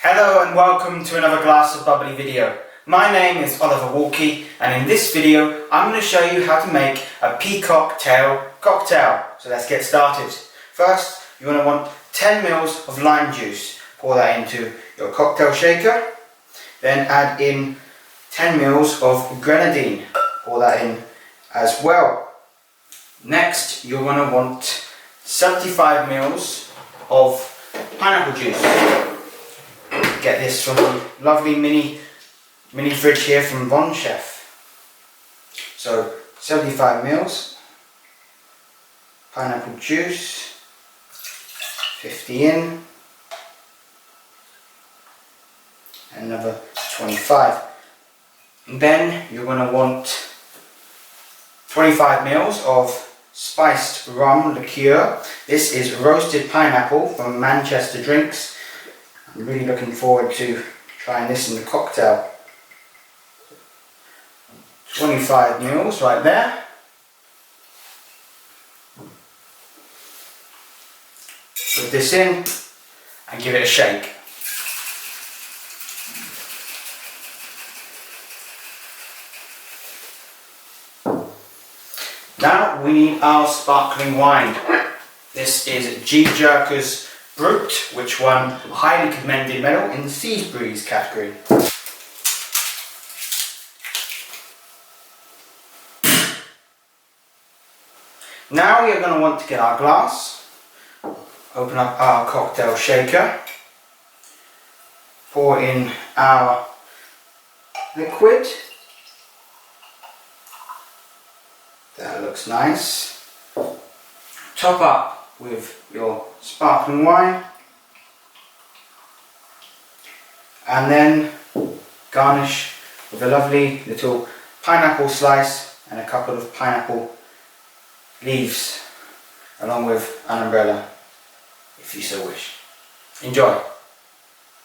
Hello and welcome to another glass of bubbly video. My name is Oliver Walkie, and in this video I'm going to show you how to make a peacock-tail cocktail. So let's get started. First, you're going to want 10 ml of lime juice. Pour that into your cocktail shaker. Then add in 10 ml of Grenadine. Pour that in as well. Next, you're going to want 75 ml of pineapple juice. Get this from a lovely mini fridge here from VonShef. So 75 ml pineapple juice, 50 in, and another 25. And then you're going to want 25 ml of spiced rum liqueur. This is roasted pineapple from Manchester Drinks. I'm really looking forward to trying this in the cocktail. 25 ml right there. Put this in and give it a shake. Now we need our sparkling wine. This is Gjerkes Brut, which won a highly commended medal in the Sea Breeze category. Now we are going to want to get our glass, open up our cocktail shaker, pour in our liquid. That looks nice. Top up with your sparkling wine, and then garnish with a lovely little pineapple slice and a couple of pineapple leaves, along with an umbrella if you so wish. Enjoy!